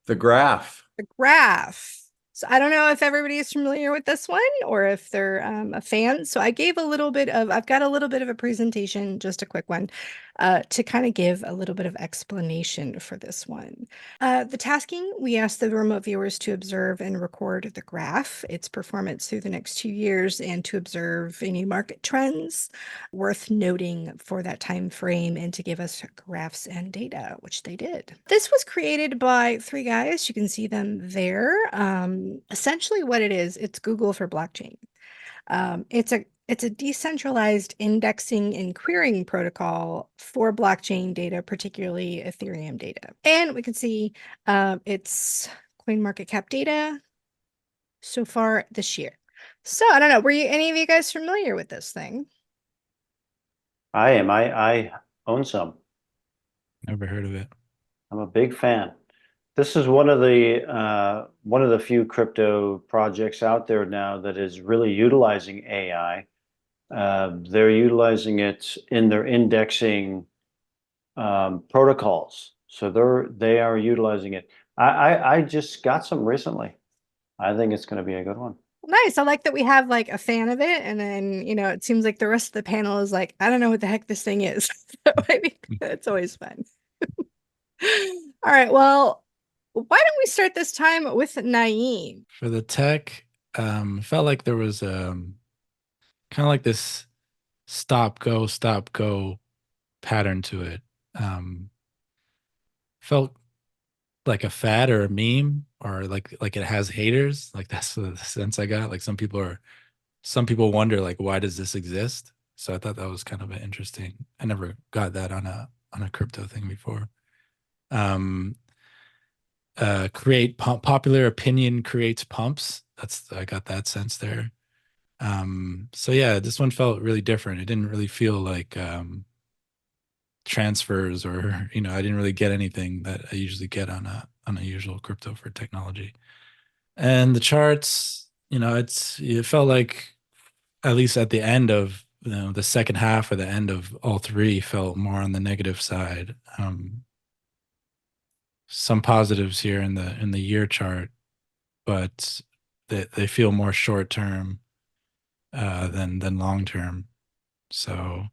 The graph. The graph. So I don't know if everybody is familiar with this one or if they're a fan. So I've got a little bit of a presentation, just a quick one, to kind of give a little bit of explanation for this one. The tasking, we asked the remote viewers to observe and record the graph, its performance through the next 2 years, and to observe any market trends worth noting for that time frame and to give us graphs and data, which they did. This was created by three guys. You can see them there. Essentially what it is, it's Google for blockchain. It's a decentralized indexing and querying protocol for blockchain data, particularly Ethereum data. And we can see it's coin market cap data so far this year. So I don't know, were you any of you guys familiar with this thing? I am. I own some. Never heard of it. I'm a big fan. This is one of the few crypto projects out there now that is really utilizing AI. They're utilizing it in their indexing protocols. So they are utilizing it. I just got some recently. I think it's going to be a good one. Nice. I like that we have like a fan of it, and then it seems like the rest of the panel is like, I don't know what the heck this thing is. So I mean, it's always fun. All right. Well, why don't we start this time with Nyiam? For the tech, felt like there was kind of like this stop go pattern to it. Felt like a fad or a meme, or like it has haters. Like that's the sense I got. Like some people wonder like, why does this exist? So I thought that was kind of an interesting. I never got that on a crypto thing before. Create popular opinion creates pumps. I got that sense there. So yeah, this one felt really different. It didn't really feel like transfers, or I didn't really get anything that I usually get on a usual crypto for technology. And the charts, it felt like, at least at the end of the second half or the end of all three, felt more on the negative side. Some positives here in the year chart, but they feel more short term than long term. So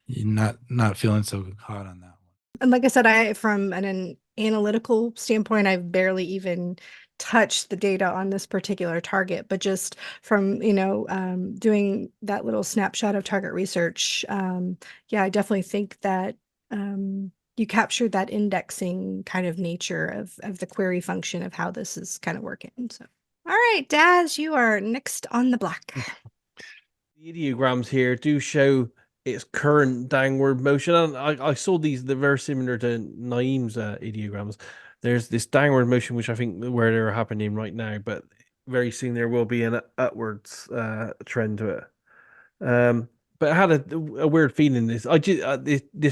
not feeling so hot on that one. And like I said, from an analytical standpoint, I've barely even touched the data on this particular target, but just from, doing that little snapshot of target research, yeah, I definitely think that you captured that indexing kind of nature of the query function of how this is kind of working. So, all right, Daz, you are next on the block. The ideograms here do show its current downward motion. And I saw they're very similar to Nyiam's ideograms. There's this downward motion, which I think where they're happening right now, but very soon there will be an upwards trend to it. But I had a weird feeling this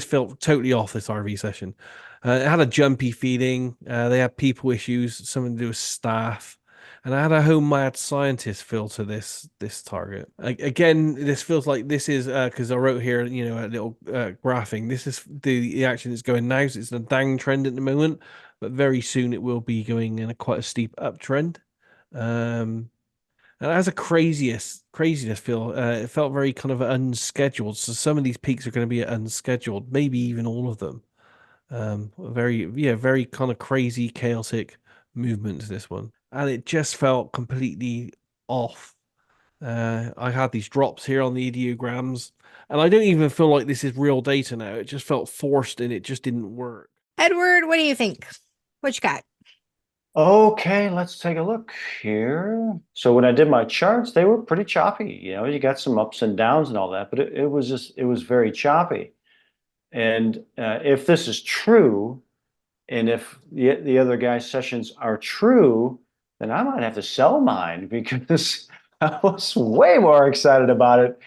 felt totally off this RV session. It had a jumpy feeling. They had people issues, something to do with staff. And I had a whole mad scientist feel to this target. Again, this feels like this is because I wrote here, a little graphing. This is the action that's going now. So it's a downtrend at the moment, but very soon it will be going in quite a steep uptrend. And it has a craziness feel. It felt very kind of unscheduled. So some of these peaks are going to be unscheduled, maybe even all of them. Very kind of crazy, chaotic movement to this one. And it just felt completely off. I had these drops here on the ideograms, and I don't even feel like this is real data now. It just felt forced and it just didn't work. Edward, what do you think? What you got? Okay, let's take a look here. So when I did my charts, they were pretty choppy. You got some ups and downs and all that, but it was very choppy. And if this is true, and if the other guy's sessions are true, then I might have to sell mine because I was way more excited about it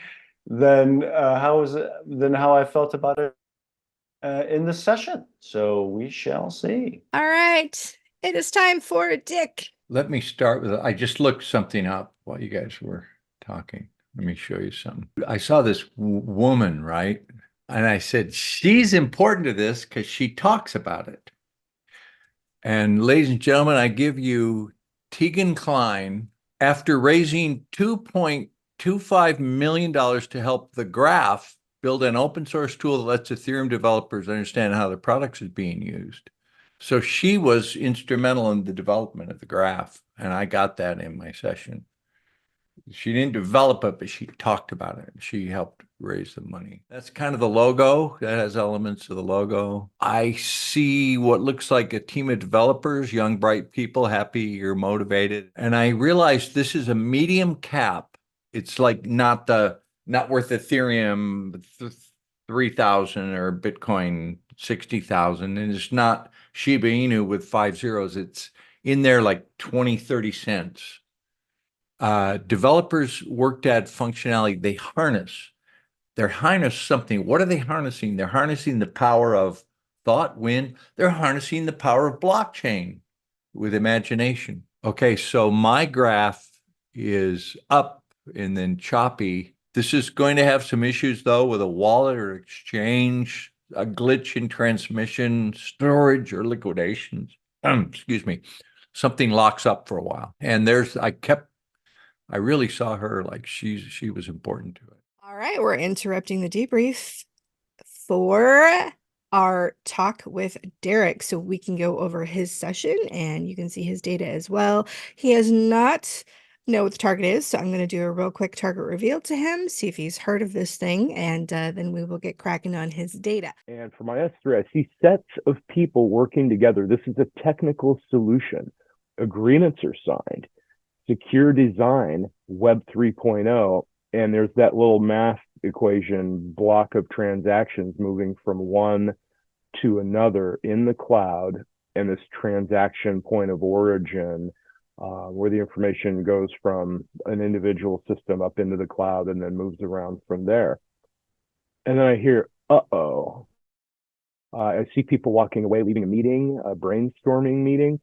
than how I felt about it in the session. So we shall see. All right. It is time for Dick. Let me start with, I just looked something up while you guys were talking. Let me show you something. I saw this woman, right? And I said, she's important to this because she talks about it. And ladies and gentlemen, I give you Tegan Klein, after raising $2.25 million to help the Graph build an open source tool that lets Ethereum developers understand how their products is being used. So she was instrumental in the development of the Graph, and I got that in my session. She didn't develop it, but she talked about it. She helped raise the money. That's kind of the logo. That has elements of the logo. I see what looks like a team of developers, young, bright people, happy, you're motivated. And I realized this is a medium cap. It's like not worth Ethereum 3,000 or Bitcoin 60,000. And it's not Shiba Inu with 5 zeros. It's in there like 20, 30 cents. Developers worked at functionality. They're harness something. What are they harnessing? They're harnessing the power of thought, wind. They're harnessing the power of blockchain with imagination. Okay, so my graph is up and then choppy. This is going to have some issues though with a wallet or exchange, a glitch in transmission, storage, or liquidations. Excuse me. Something locks up for a while. And I really saw her like she was important to it. All right, we're interrupting the debrief for our talk with Derek so we can go over his session and you can see his data as well. He has not know what the target is, so I'm going to do a real quick target reveal to him, see if he's heard of this thing, and then we will get cracking on his data. And for my S3, I see sets of people working together. This is a technical solution. Agreements are signed. Secure design, Web 3.0, and there's that little math equation block of transactions moving from one to another in the cloud, and this transaction point of origin where the information goes from an individual system up into the cloud and then moves around from there. And then I hear, uh-oh. I see people walking away, leaving a meeting, a brainstorming meeting.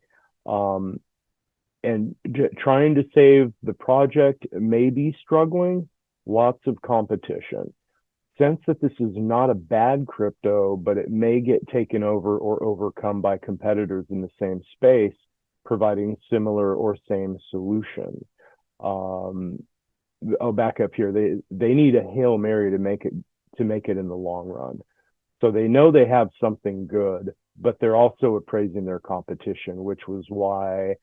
And trying to save the project may be struggling, lots of competition. Sense that this is not a bad crypto, but it may get taken over or overcome by competitors in the same space, providing similar or same solutions. I'll back up here. They need a Hail Mary to make it in the long run. So they know they have something good, but they're also appraising their competition, which was why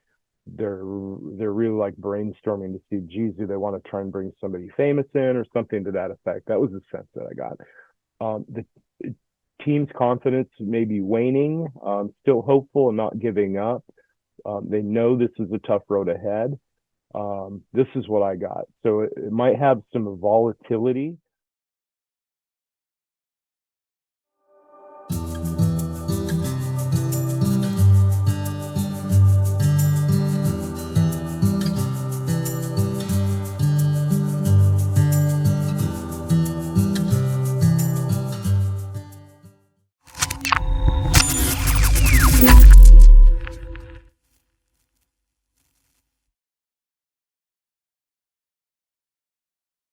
they're really like brainstorming to see, geez, do they want to try and bring somebody famous in or something to that effect? That was the sense that I got. The team's confidence may be waning, still hopeful and not giving up. They know this is a tough road ahead. This is what I got. So it might have some volatility